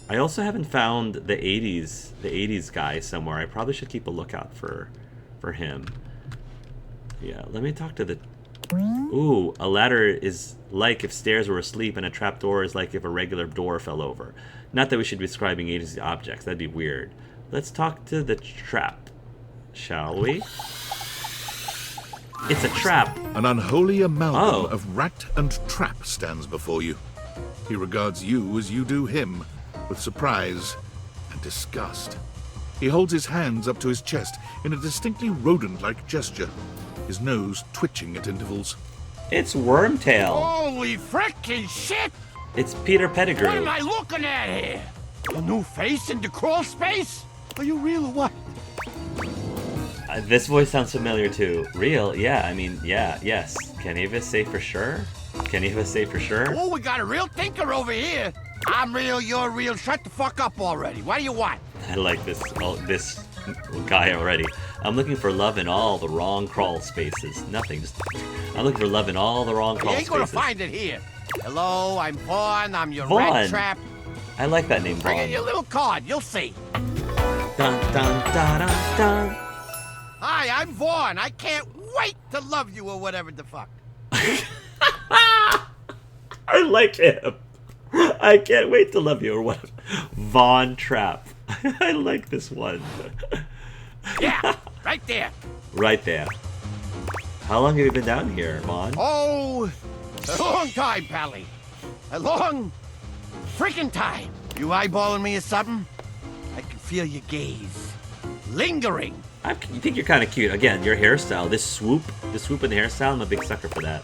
I also haven't found the 80s guy somewhere. I probably should keep a lookout for him. Yeah, let me talk to the... Ooh, a ladder is like if stairs were asleep, and a trapdoor is like if a regular door fell over. Not that we should be describing 80s objects. That'd be weird. Let's talk to the trap, shall we? It's a trap. An unholy amalgam of rat and trap stands before you. He regards you as you do him, with surprise and disgust. He holds his hands up to his chest in a distinctly rodent-like gesture, his nose twitching at intervals. It's Wormtail. Holy frickin' shit! It's Peter Pettigrew. What am I looking at here? A new face in the crawl space? Are you real or what? This voice sounds familiar too. Real? Yeah, I mean, yeah, yes. Can any of us say for sure? Can any of us say for sure? Oh, we got a real thinker over here. I'm real, you're real. Shut the fuck up already. What do you want? I like this guy already. I'm looking for love in all the wrong crawl spaces. Nothing, just... I'm looking for love in all the wrong crawl You ain't spaces. gonna find it here. Hello, I'm Vaughn. I'm your Vaughn. rat trap. I like that name, Bring in Vaughn. your little card. You'll see. Dun, dun, dun, dun, dun. Hi, I'm Vaughn. I can't wait to love you or whatever the fuck. I like him. I can't wait to love you or what? Vaughn Trap. I like this one. Yeah, right there. Right there. How long have you been down here, Vaughn? Oh, a long time, Pally. A long freaking time. You eyeballing me or something? I can feel your gaze. Lingering. You think you're kind of cute. Again, your hairstyle, this swoop in the hairstyle, I'm a big sucker for that.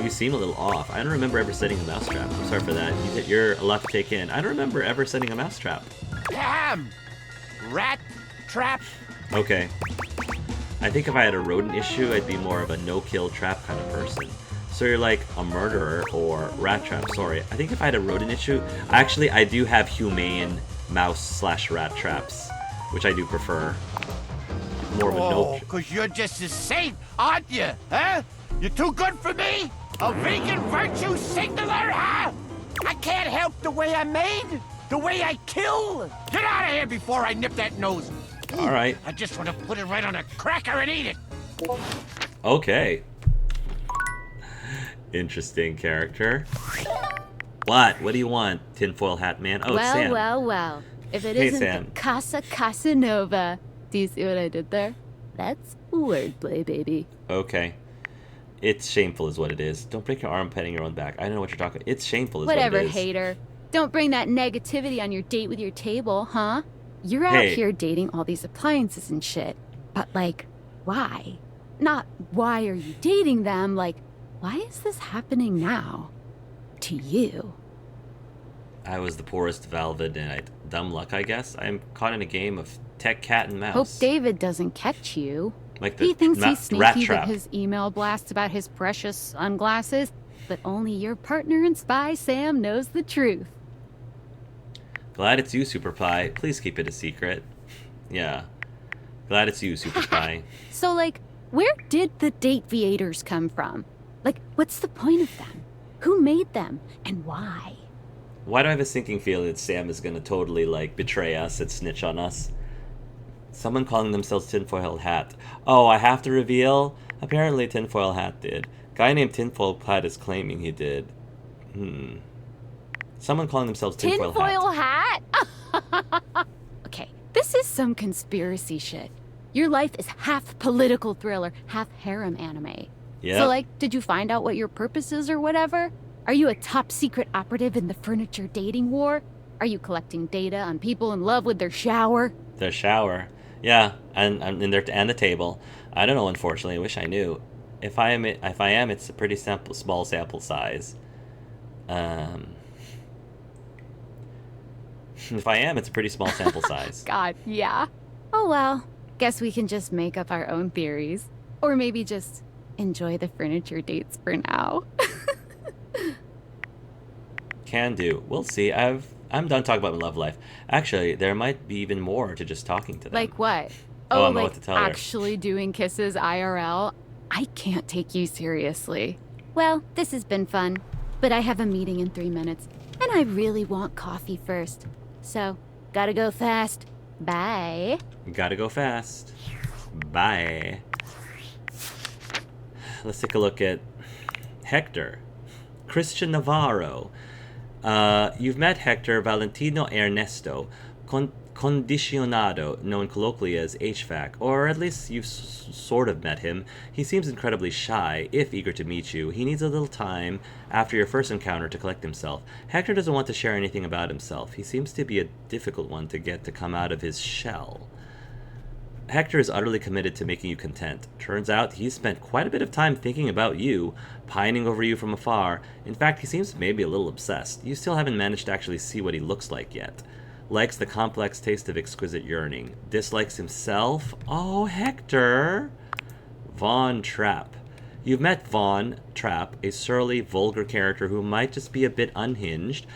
You seem a little off. I don't remember ever setting a mousetrap. I'm sorry for that. You're a lot to take in. I don't remember ever setting a mousetrap. Damn! Rat trap. Okay. I think if I had a rodent issue, I'd be more of a no-kill trap kind of person. So you're like a murderer or rat trap. Sorry. I think if I had a rodent issue, actually I do have humane mouse/rat traps, which I do prefer. More of a no. Cause you're just a saint, aren't you? Huh? You're too good for me? A vegan virtue signaler, huh? I can't help the way I'm made, the way I kill. Get out of here before I nip that nose. All right. I just want to put it right on a cracker and eat it. Okay. Interesting character. What? What do you want, tinfoil hat man? Oh, it's Sam. Well. If it Hey, isn't Sam. the Casa Casanova. Do you see what I did there? That's wordplay, baby. Okay. It's shameful is what it is. Don't break your arm petting your own back. I don't know what you're talking about. It's shameful is Whatever, what it is. hater. Don't bring that negativity on your date with your table, huh? You're out Hey. here dating all these appliances and shit. But, like, why? Not why are you dating them, like, why is this happening now? To you. I was the poorest Valvid and I dumb luck, I guess. I'm caught in a game of tech cat and mouse. Hope David doesn't catch you. Like the He thinks he's rat sneaky trap. with his email blasts about his precious sunglasses, but only your partner and spy, Sam, knows the truth. Glad it's you, Super Pie. Please keep it a secret. Yeah. Glad it's you, Super Pie. So, like, where did the date viators come from? Like, what's the point of them? Who made them? And why? Why do I have a sinking feeling that Sam is gonna totally, like, betray us and snitch on us? Someone calling themselves Tinfoil Hat. Oh, I have to reveal? Apparently Tinfoil Hat did. Guy named Tinfoil Hat is claiming he did. Someone calling themselves Tinfoil Hat. hat? Okay, this is some conspiracy shit. Your life is half political thriller, half harem anime. Yeah. So, like, did you find out what your purpose is or whatever? Are you a top secret operative in the furniture dating war? Are you collecting data on people in love with their shower? Their shower. Yeah, and the table. I don't know, unfortunately. I wish I knew. If I am, it's a pretty small sample size. If I am, it's a pretty small sample size. God, yeah. Oh well, guess we can just make up our own theories. Or maybe just enjoy the furniture dates for now. Can do. We'll see. I'm done talking about my love life. Actually, there might be even more to just talking to them. Like what? Oh, I don't know like what to tell her. actually doing kisses IRL? I can't take you seriously. Well, this has been fun, but I have a meeting in 3 minutes, and I really want coffee first. So, gotta go fast. Bye. Gotta go fast. Bye. Let's take a look at Hector. Christian Navarro. You've met Hector Valentino Ernesto Condicionado, known colloquially as HVAC, or at least you've sort of met him. He seems incredibly shy, if eager to meet you. He needs a little time after your first encounter to collect himself. Hector doesn't want to share anything about himself. He seems to be a difficult one to get to come out of his shell. Hector is utterly committed to making you content. Turns out he's spent quite a bit of time thinking about you, pining over you from afar. In fact, he seems maybe a little obsessed. You still haven't managed to actually see what he looks like yet. Likes the complex taste of exquisite yearning. Dislikes himself? Oh, Hector! Von Trapp. You've met Von Trapp, a surly, vulgar character who might just be a bit unhinged.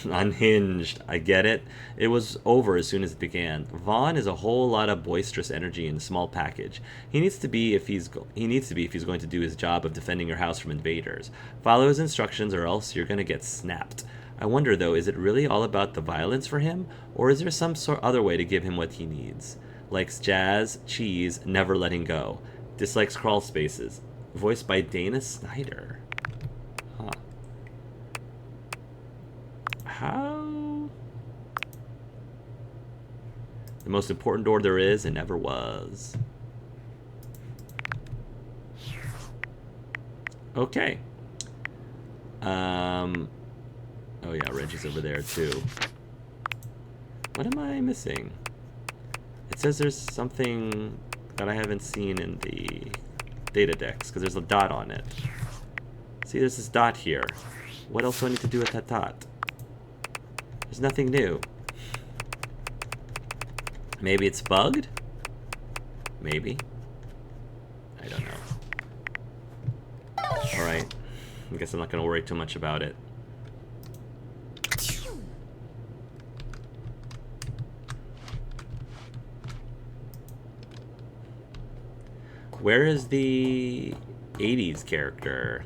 Unhinged, I get it. It was over as soon as it began. Von is a whole lot of boisterous energy in a small package. He needs to be if he's going to do his job of defending your house from invaders. Follow his instructions or else you're gonna get snapped. I wonder, though, is it really all about the violence for him? Or is there some other way to give him what he needs? Likes jazz, cheese, never letting go. Dislikes crawl spaces. Voiced by Dana Snyder. Huh. How? The most important door there is and ever was. Okay. Oh yeah, Reggie's over there too. What am I missing? It says there's something that I haven't seen in the data decks, because there's a dot on it. See, there's this dot here. What else do I need to do with that dot? There's nothing new. Maybe it's bugged? Maybe. I don't know. Alright. I guess I'm not going to worry too much about it. Where is the 80s character?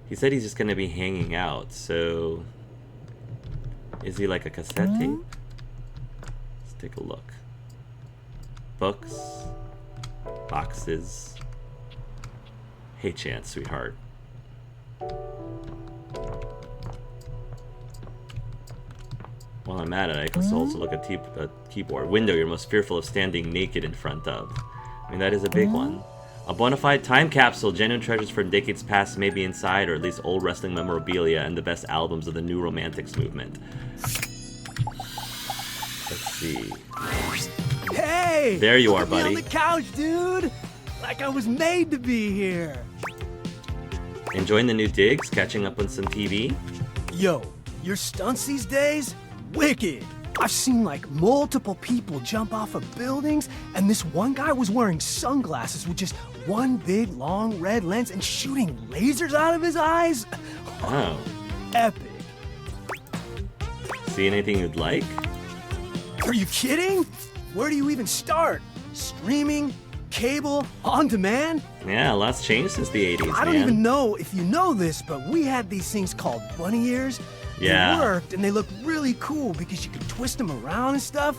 He said he's just going to be hanging out, so... Is he like a cassette tape? Let's take a look. Books. Boxes. Hey, Chance, sweetheart. While I'm at it, I can also look at a keyboard. Window you're most fearful of standing naked in front of. I mean, that is a big one. A bona fide time capsule. Genuine treasures from decades past may be inside, or at least old wrestling memorabilia and the best albums of the New Romantics movement. Let's see. Hey! There you are, Put me buddy. on the couch, dude! Like I was made to be here. Enjoying the new digs? Catching up on some TV? Yo, your stunts these days? Wicked! I've seen like multiple people jump off of buildings, and this one guy was wearing sunglasses with just one big long red lens and shooting lasers out of his eyes. Oh. Epic. See anything you'd like? Are you kidding? Where do you even start? Streaming? Cable? On demand? Yeah, a lot's changed since the 80s, I don't man. even know if you know this, but we had these things called bunny ears. Yeah. They worked, and they looked really cool because you could twist them around and stuff.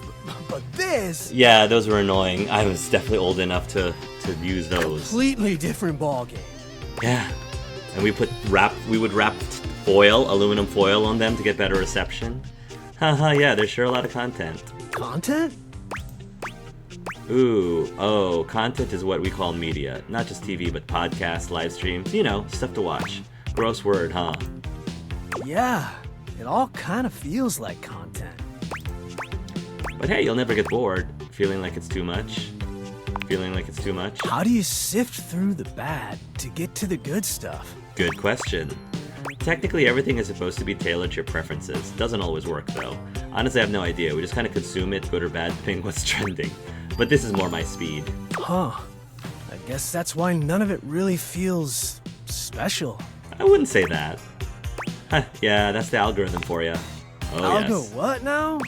But this... Yeah, those were annoying. I was definitely old enough to use those. Completely different ballgame. Yeah. And we would wrap foil, aluminum foil on them to get better reception. Haha, yeah, there's sure a lot of content. Content? Ooh, oh, content is what we call media. Not just TV, but podcasts, live streams, you know, stuff to watch. Gross word, huh? Yeah, it all kind of feels like content. But hey, you'll never get bored. Feeling like it's too much? Feeling like it's too much? How do you sift through the bad to get to the good stuff? Good question. Technically, everything is supposed to be tailored to your preferences. Doesn't always work, though. Honestly, I have no idea. We just kind of consume it, good or bad, depending what's trending. But this is more my speed. Huh. I guess that's why none of it really feels special. I wouldn't say that. Huh, yeah, that's the algorithm for you. Oh, Algo yes. what now?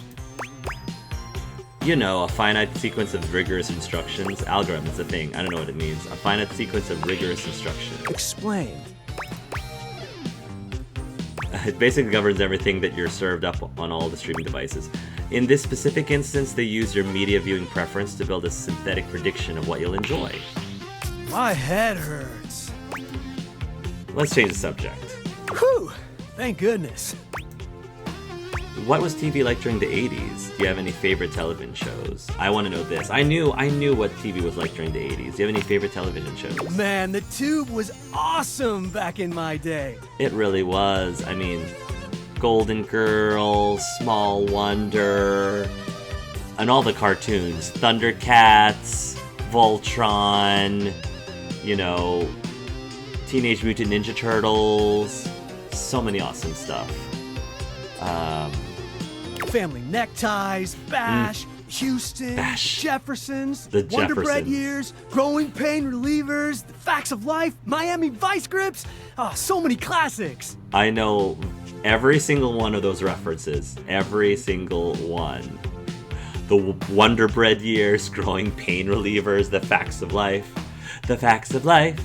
You know, a finite sequence of rigorous instructions. Algorithm is a thing. I don't know what it means. A finite sequence of rigorous instructions. Explain. It basically governs everything that you're served up on all the streaming devices. In this specific instance, they use your media viewing preference to build a synthetic prediction of what you'll enjoy. My head hurts. Let's change the subject. Whew! Thank goodness. What was TV like during the 80s? Do you have any favorite television shows? I want to know this. I knew what TV was like during the 80s. Do you have any favorite television shows? Man, the tube was awesome back in my day. It really was. I mean, Golden Girls, Small Wonder, and all the cartoons. Thundercats, Voltron, you know, Teenage Mutant Ninja Turtles. So many awesome stuff. Family Neckties, Bash, Houston, Bash. Jeffersons, The Wonder Bread Jeffersons. Years, Growing Pain Relievers, The Facts of Life, Miami Vice Grips. Oh, so many classics. I know every single one of those references. Every single one. The Wonder Bread Years, Growing Pain Relievers, The Facts of Life. The Facts of Life.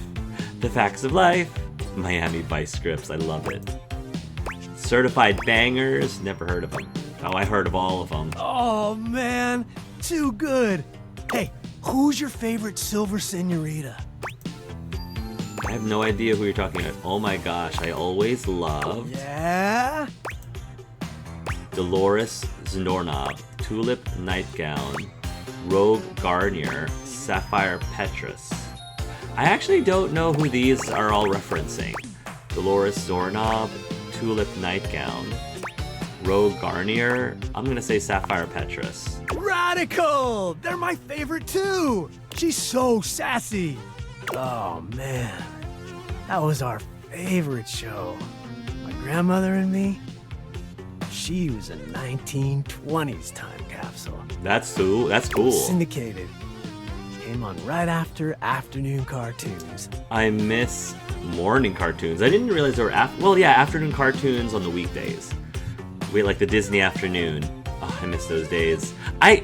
The Facts of Life. Miami Vice Grips, I love it. Certified Bangers, never heard of them. Oh, I heard of all of them. Oh, man, too good. Hey, who's your favorite Silver Senorita? I have no idea who you're talking about. Oh my gosh, I always loved Yeah? Dolores Znornob, Tulip Nightgown, Rogue Garnier, Sapphire Petrus. I actually don't know who these are all referencing. Dolores Zornob, Tulip Nightgown, Rogue Garnier. I'm gonna say Sapphire Petrus. Radical! They're my favorite too! She's so sassy. Oh, man. That was our favorite show. My grandmother and me, she was a 1920s time capsule. That's cool. That's cool. Syndicated. Came on right after afternoon cartoons. I miss morning cartoons. I didn't realize there were afternoon cartoons on the weekdays. We like the Disney afternoon. Oh, I miss those days. I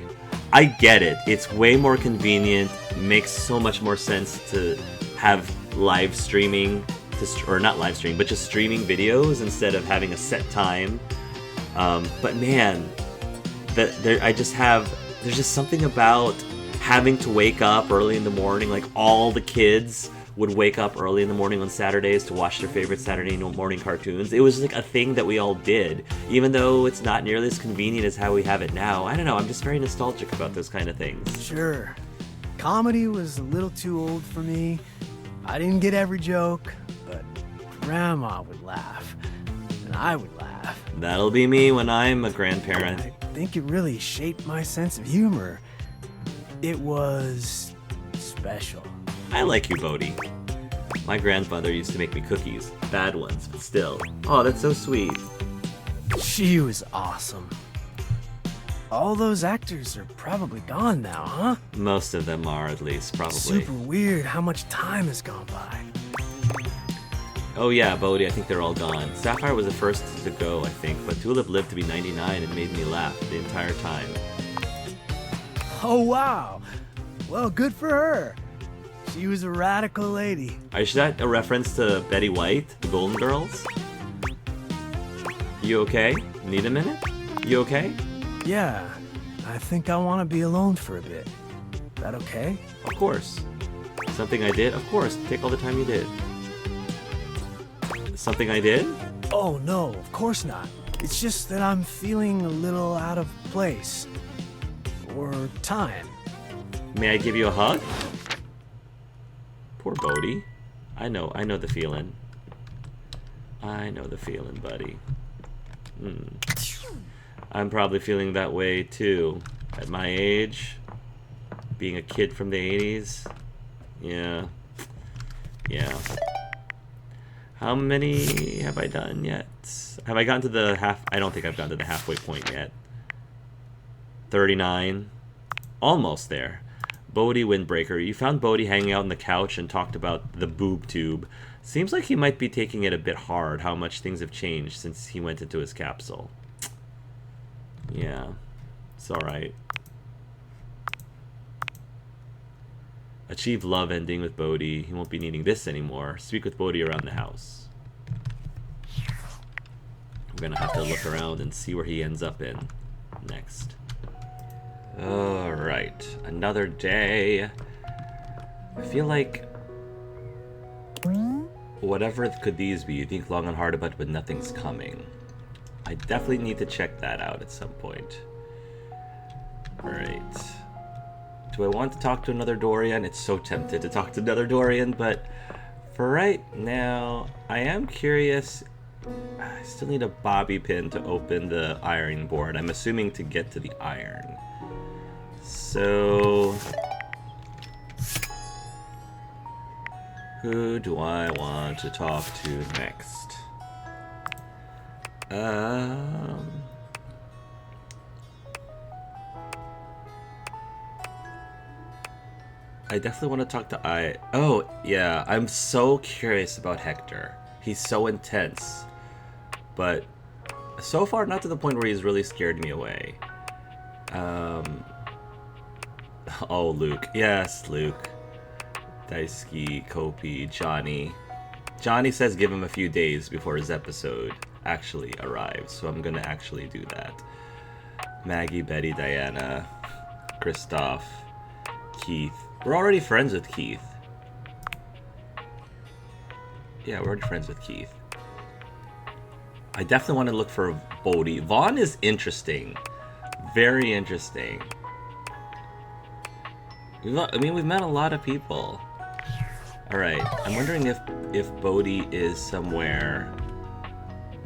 get it. It's way more convenient. Makes so much more sense to have live streaming, or not live streaming, but just streaming videos instead of having a set time. But man, there's just something about having to wake up early in the morning. Like all the kids would wake up early in the morning on Saturdays to watch their favorite Saturday morning cartoons. It was like a thing that we all did, even though it's not nearly as convenient as how we have it now. I don't know, I'm just very nostalgic about those kind of things. Sure. Comedy was a little too old for me. I didn't get every joke, but Grandma would laugh, and I would laugh. That'll be me when I'm a grandparent. I think it really shaped my sense of humor. It was special. I like you, Bodhi. My grandmother used to make me cookies. Bad ones, but still. Oh, that's so sweet. She was awesome. All those actors are probably gone now, huh? Most of them are, at least, probably. Super weird how much time has gone by. Oh yeah, Bodhi, I think they're all gone. Sapphire was the first to go, I think, but Tulip lived to be 99 and made me laugh the entire time. Oh, wow. Well, good for her. She was a radical lady. Is that a reference to Betty White, the Golden Girls? You okay? Need a minute? You okay? Yeah, I think I want to be alone for a bit. That okay? Of course. Something I did? Of course. Take all the time you did. Something I did? Oh, no, of course not. It's just that I'm feeling a little out of place. Or time. May I give you a hug? Poor Bodhi. I know the feeling. I know the feeling, buddy. I'm probably feeling that way too. At my age, being a kid from the 80s. Yeah. Yeah. How many have I done yet? Have I gotten to the half? I don't think I've gotten to the halfway point yet. 39. Almost there. Bodhi Windbreaker. You found Bodhi hanging out on the couch and talked about the boob tube. Seems like he might be taking it a bit hard, how much things have changed since he went into his capsule. Yeah, it's alright. Achieve love ending with Bodhi. He won't be needing this anymore. Speak with Bodhi around the house. gonna have to look around and see where he ends up in next. Alright, another day. I feel like... whatever could these be? You think long and hard about it, but nothing's coming. I definitely need to check that out at some point. Alright. Do I want to talk to another Dorian? It's so tempted to talk to another Dorian, but for right now, I am curious. I still need a bobby pin to open the ironing board. I'm assuming to get to the iron. So... who do I want to talk to next? I definitely want to talk to Oh, yeah, I'm so curious about Hector. He's so intense. But so far, not to the point where he's really scared me away. Oh, Luke. Yes, Luke. Daisuke, Kopi, Johnny. Johnny says give him a few days before his episode actually arrives, so I'm gonna actually do that. Maggie, Betty, Diana, Kristoff, Keith. We're already friends with Keith. Yeah, we're already friends with Keith. I definitely want to look for Bodhi. Vaughn is interesting. Very interesting. We've met a lot of people. Alright, I'm wondering if Bodhi is somewhere.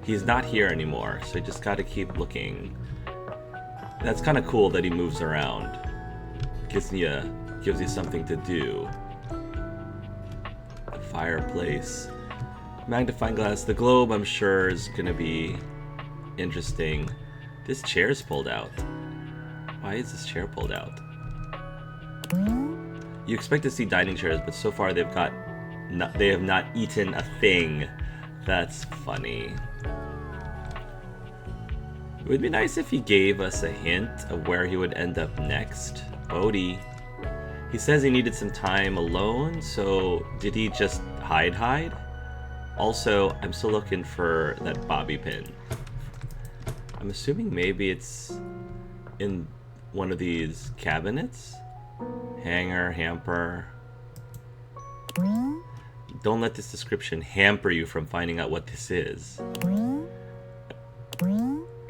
He's not here anymore, so I just gotta keep looking. That's kind of cool that he moves around. Gives you something to do. The fireplace. Magnifying glass. The globe, I'm sure, is gonna be interesting. This chair's pulled out. Why is this chair pulled out? You expect to see dining chairs, but so far they have not eaten a thing. That's funny. It would be nice if he gave us a hint of where he would end up next. Bodhi. He says he needed some time alone, so did he just hide? Also, I'm still looking for that bobby pin. I'm assuming maybe it's in one of these cabinets? Hanger, hamper. Don't let this description hamper you from finding out what this is.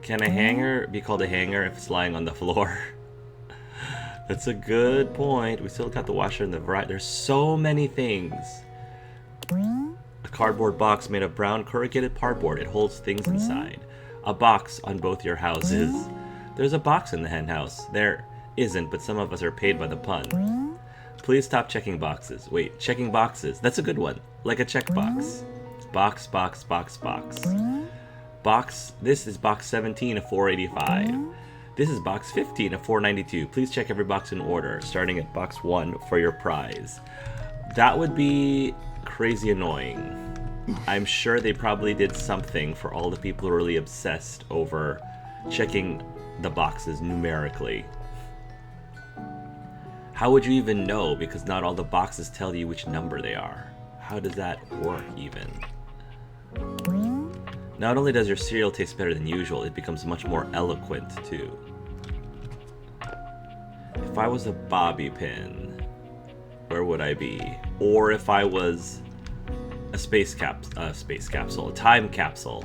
Can a hanger be called a hanger if it's lying on the floor? That's a good point. We still got the washer and the variety. There's so many things. A cardboard box made of brown corrugated cardboard. It holds things inside. A box on both your houses. There's a box in the hen house. There isn't, but some of us are paid by the pun. Please stop checking boxes. Wait, checking boxes. That's a good one. Like a checkbox. Box, box, box, box. Box. This is box 17 of 485. This is box 15 of 492. Please check every box in order, starting at box 1 for your prize. That would be crazy annoying. I'm sure they probably did something for all the people who are really obsessed over checking the boxes numerically. How would you even know? Because not all the boxes tell you which number they are. How does that work even? Not only does your cereal taste better than usual, it becomes much more eloquent too. If I was a bobby pin, where would I be? Or if I was a a time capsule,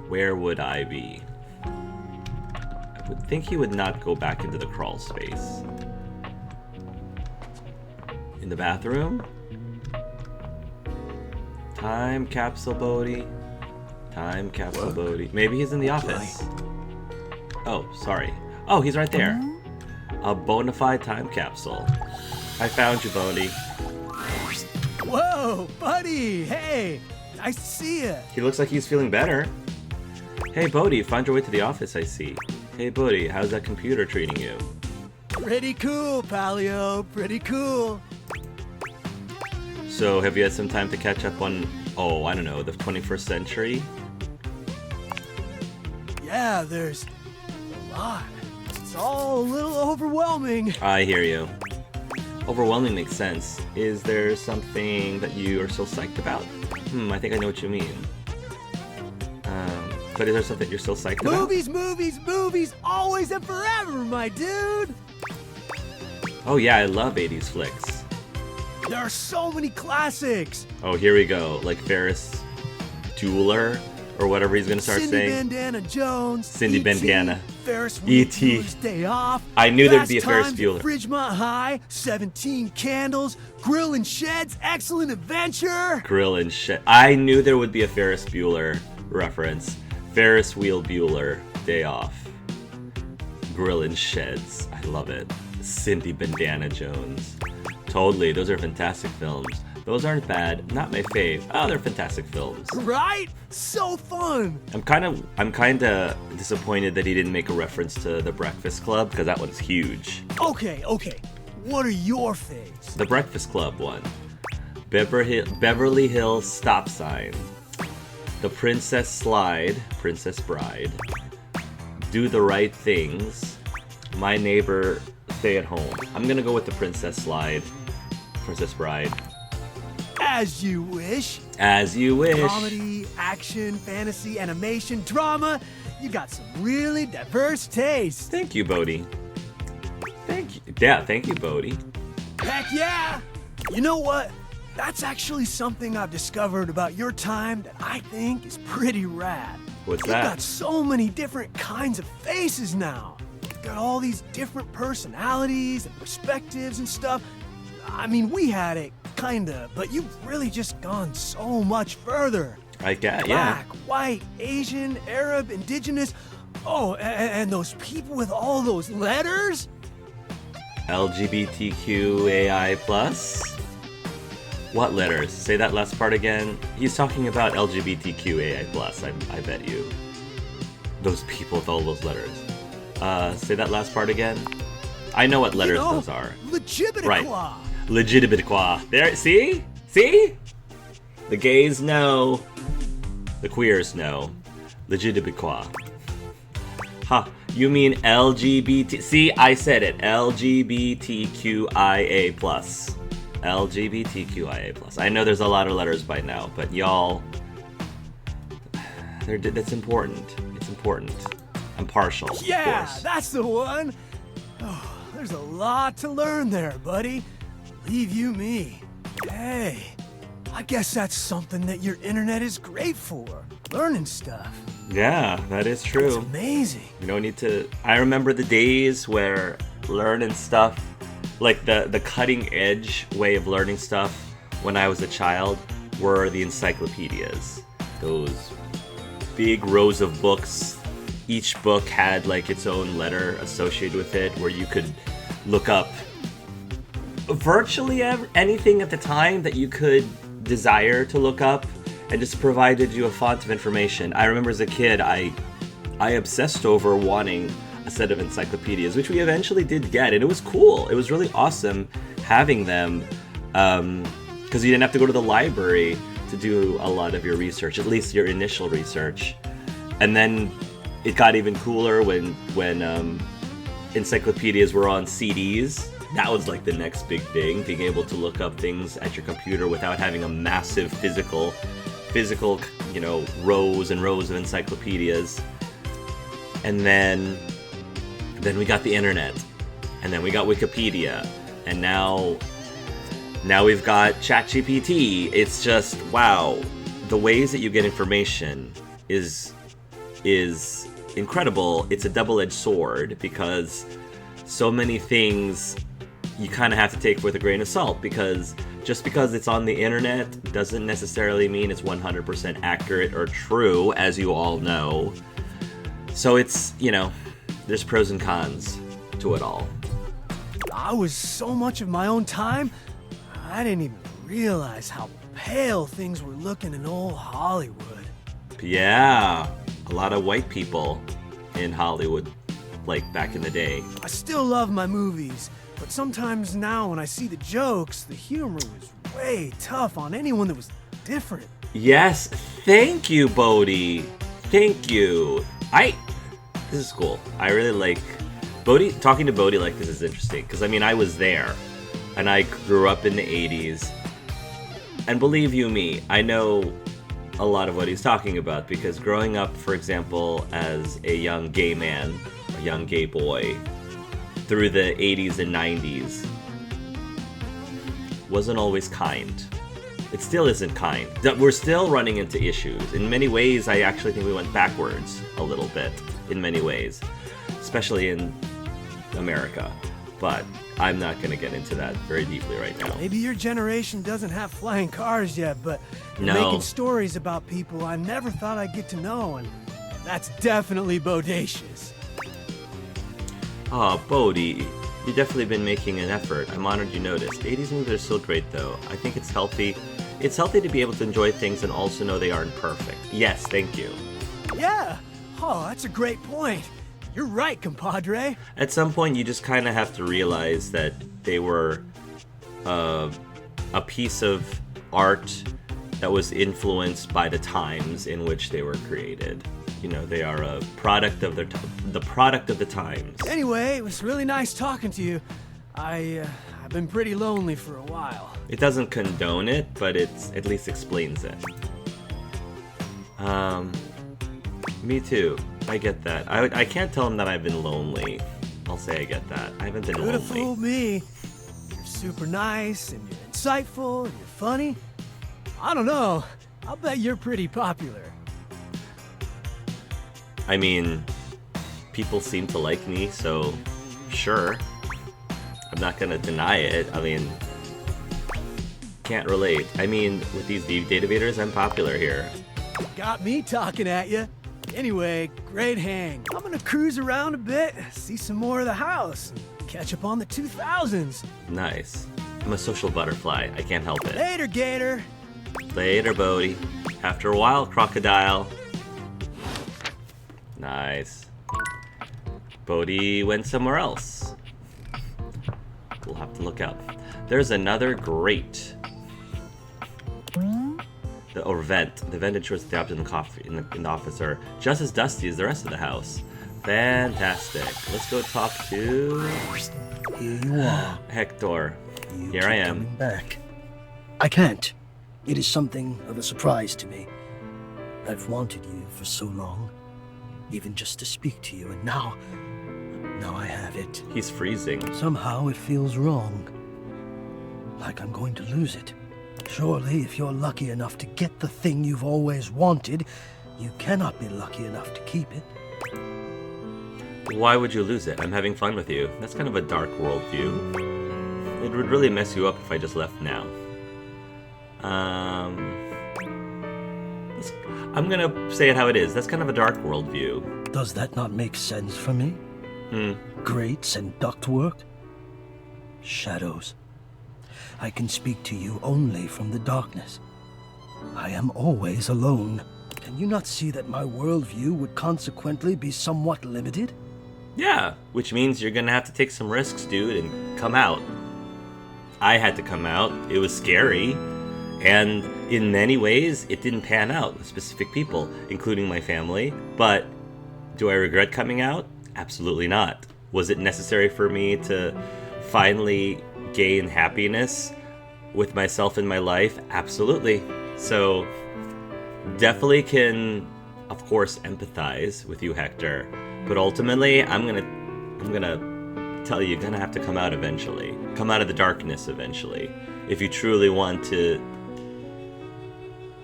where would I be? I would think he would not go back into the crawl space. In the bathroom? Time capsule Bodhi. Time capsule Bodhi. Maybe he's in the office. Oh, sorry. Oh, he's right there. A bona fide time capsule. I found you, Bodhi. Whoa, buddy! Hey! Nice to see ya! He looks like he's feeling better. Hey, Bodhi, found your way to the office, I see. Hey, Bodhi, how's that computer treating you? Pretty cool, Palio. Pretty cool. So, have you had some time to catch up on, oh, I don't know, the 21st century? Yeah, there's a lot. It's all a little overwhelming. I hear you. Overwhelming makes sense. Is there something that you are so psyched about? I think I know what you mean. But is there something you're still psyched about? Movies, always and forever, my dude! Oh yeah, I love 80s flicks. There are so many classics! Oh, here we go. Like Ferris Bueller, or whatever he's gonna start Cindy saying. Bandana Jones, Cindy E.T., Bandana. Ferris E.T.. Bueller's Day Off. I knew there'd Fast be a Ferris Times Bueller. at Ridgemont High, 17 Candles, Grill and Shed's Excellent Adventure. Grill and shit. I knew there would be a Ferris Bueller reference. Ferris Wheel Bueller, Day Off. Grill and Sheds. I love it. Cindy Bandana Jones. Totally, those are fantastic films. Those aren't bad. Not my fave. Oh, they're fantastic films. Right? So fun. I'm kind of disappointed that he didn't make a reference to The Breakfast Club, because that one's huge. Okay. What are your faves? The Breakfast Club one. Beverly Hills Stop Sign. The Princess Slide. Princess Bride. Do the Right Things. My Neighbor Stay at Home. I'm gonna go with the Princess Slide. Princess Bride. As you wish. As you wish. Comedy, action, fantasy, animation, drama. You got some really diverse tastes. Thank you, Bodhi. Thank you. Yeah, thank you, Bodhi. Heck yeah! You know what? That's actually something I've discovered about your time that I think is pretty rad. What's You've that? got so many different kinds of faces now. You've got all these different personalities and perspectives and stuff. I mean, we had it, kinda, but you've really just gone so much further. I get, yeah. Black, white, Asian, Arab, indigenous. Oh, and those people with all those letters? LGBTQAI+. What letters? Say that last part again. He's talking about LGBTQAI+, I bet you. Those people with all those letters. Say that last part again. I know what letters those are. Legitimiquois. Right. Legitimiquois. There, see? See? The gays know. The queers know. Legitimiquois. Huh. You mean LGBT? See, I said it. LGBTQIA+. LGBTQIA+. I know there's a lot of letters by now, but y'all... That's important. It's important. I'm partial, of Yeah, course. that's the one. Oh, there's a lot to learn there, buddy. Believe you me. Hey, I guess that's something that your internet is great for. Learning stuff. Yeah, that is It's true. amazing. You don't need to... I remember the days where learning stuff, like the cutting edge way of learning stuff when I was a child, were the encyclopedias. Those big rows of books. Each book had like its own letter associated with it, where you could look up virtually anything at the time that you could desire to look up, and just provided you a font of information. I remember as a kid, I obsessed over wanting a set of encyclopedias, which we eventually did get, and it was cool. It was really awesome having them, because you didn't have to go to the library to do a lot of your research, at least your initial research. And then it got even cooler when encyclopedias were on CDs. That was like the next big thing, being able to look up things at your computer without having a massive physical, you know, rows and rows of encyclopedias. And then we got the internet, and then we got Wikipedia, and now we've got ChatGPT. It's just, wow, the ways that you get information is incredible. It's a double-edged sword, because so many things you kind of have to take with a grain of salt, because just because it's on the internet doesn't necessarily mean it's 100% accurate or true, as you all know. So it's, you know, there's pros and cons to it all. I was so much of my own time, I didn't even realize how pale things were looking in old Hollywood. Yeah, a lot of white people in Hollywood, like back in the day. I still love my movies, but sometimes now when I see the jokes, the humor was way tough on anyone that was different. Yes, thank you, Bodhi. Thank you. This is cool. I really like Bodhi. Talking to Bodhi like this is interesting, because I mean, I was there, and I grew up in the 80s, and believe you me, I know a lot of what he's talking about, because growing up, for example, as a young gay man, a young gay boy, through the 80s and 90s, wasn't always kind. It still isn't kind. We're still running into issues. In many ways, I actually think we went backwards a little bit, in many ways, especially in America. But I'm not going to get into that very deeply right now. Maybe your generation doesn't have flying cars yet, but you're No. making stories about people I never thought I'd get to know, and that's definitely bodacious. Oh, Bodhi, you've definitely been making an effort. I'm honored you noticed. 80s movies are still great, though. I think it's healthy. It's healthy to be able to enjoy things and also know they aren't perfect. Yes, thank you. Yeah. Oh, that's a great point. You're right, compadre. At some point, you just kind of have to realize that they were a piece of art that was influenced by the times in which they were created. You know, they are a product of the product of the times. Anyway, it was really nice talking to you. I've been pretty lonely for a while. It doesn't condone it, but it at least explains it. Me too. I get that. I can't tell him that I've been lonely. I'll say I get that. I haven't been Could have lonely. fooled me. You're super nice, and you're insightful, and you're funny. I don't know. I'll bet you're pretty popular. I mean, people seem to like me, so sure. I'm not gonna deny it. I mean, can't relate. I mean, with these data beaters, I'm popular here. Got me talking at you. Anyway, great hang. I'm gonna cruise around a bit, see some more of the house, and catch up on the 2000s. Nice. I'm a social butterfly. I can't help it. Later, Gator. Later, Bodhi. After a while, crocodile. Nice. Bodhi went somewhere else. We'll have to look out. There's another grate. Or vent. The vent ensures that the objects in the office are just as dusty as the rest of the house. Fantastic. Let's go talk to Here you are. Hector. You Here keep I am. coming back. I can't. It is something of a surprise to me. I've wanted you for so long, even just to speak to you, and now I have it. He's freezing. Somehow it feels wrong. Like I'm going to lose it. Surely, if you're lucky enough to get the thing you've always wanted, you cannot be lucky enough to keep it. Why would you lose it? I'm having fun with you. That's kind of a dark worldview. It would really mess you up if I just left now. I'm gonna say it how it is. That's kind of a dark worldview. Does that not make sense for me? Grates and ductwork? Shadows. I can speak to you only from the darkness. I am always alone. Can you not see that my worldview would consequently be somewhat limited? Yeah, which means you're gonna have to take some risks, dude, and come out. I had to come out. It was scary. And in many ways, it didn't pan out with specific people, including my family. But do I regret coming out? Absolutely not. Was it necessary for me to finally gain happiness with myself in my life? Absolutely. So definitely can, of course, empathize with you, Hector. But ultimately, I'm gonna tell you, you're gonna have to come out eventually. Come out of the darkness eventually. If you truly want to,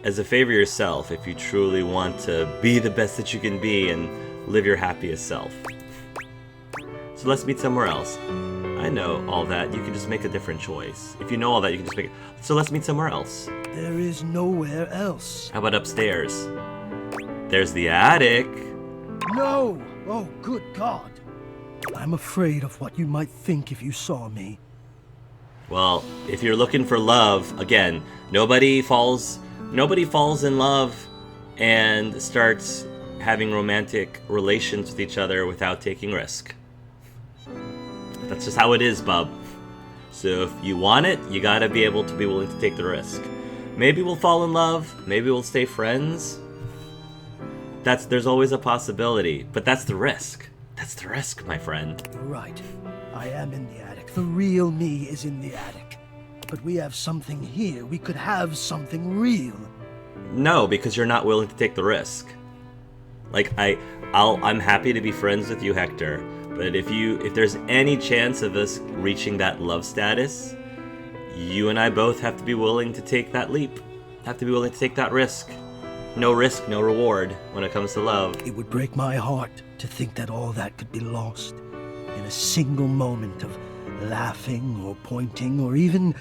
as a favor yourself, if you truly want to be the best that you can be and live your happiest self. So let's meet somewhere else. I know all that. You can just make a different choice. If you know all that, you can just make it. So let's meet somewhere else. There is nowhere else. How about upstairs? There's the attic. No! Oh, good God. I'm afraid of what you might think if you saw me. Well, if you're looking for love, again, nobody falls in love and starts having romantic relations with each other without taking risk. That's just how it is, bub. So if you want it, you gotta be able to be willing to take the risk. Maybe we'll fall in love, maybe we'll stay friends. There's always a possibility, but that's the risk. That's the risk, my friend. You're right. I am in the attic. The real me is in the attic. But we have something here. We could have something real. No, because you're not willing to take the risk. Like I'm happy to be friends with you, Hector, but if there's any chance of us reaching that love status, you and I both have to be willing to take that leap. Have to be willing to take that risk. No risk, no reward when it comes to love. It would break my heart to think that all that could be lost in a single moment of laughing or pointing or even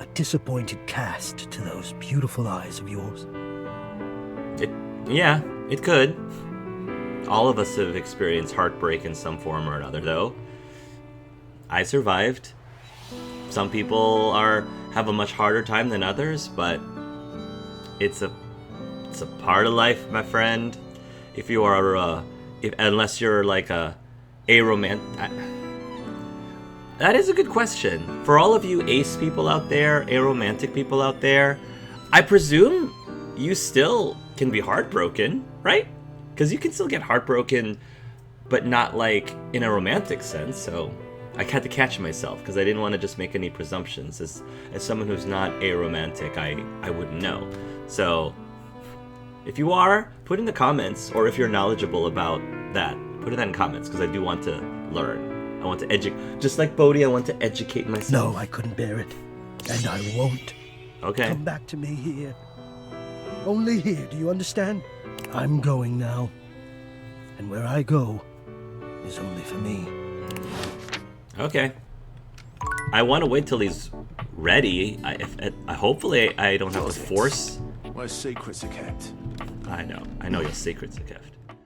a disappointed cast to those beautiful eyes of yours. Yeah, it could. All of us have experienced heartbreak in some form or another, though. I survived. Some people have a much harder time than others, but it's a part of life, my friend. If you are unless you're like a romantic. That is a good question. For all of you ace people out there, aromantic people out there, I presume you still can be heartbroken, right? Because you can still get heartbroken, but not like in a romantic sense. So I had to catch myself because I didn't want to just make any presumptions. As someone who's not aromantic, I wouldn't know. So if you are, put in the comments, or if you're knowledgeable about that, put it in comments because I do want to learn. I want to educate, just like Bodhi, I want to educate myself. No, I couldn't bear it. And I won't. Okay. Come back to me here. Only here, do you understand? I'm going now. And where I go is only for me. Okay. I want to wait till he's ready. Hopefully I don't have to force. Where secrets are kept. I know your secrets are kept.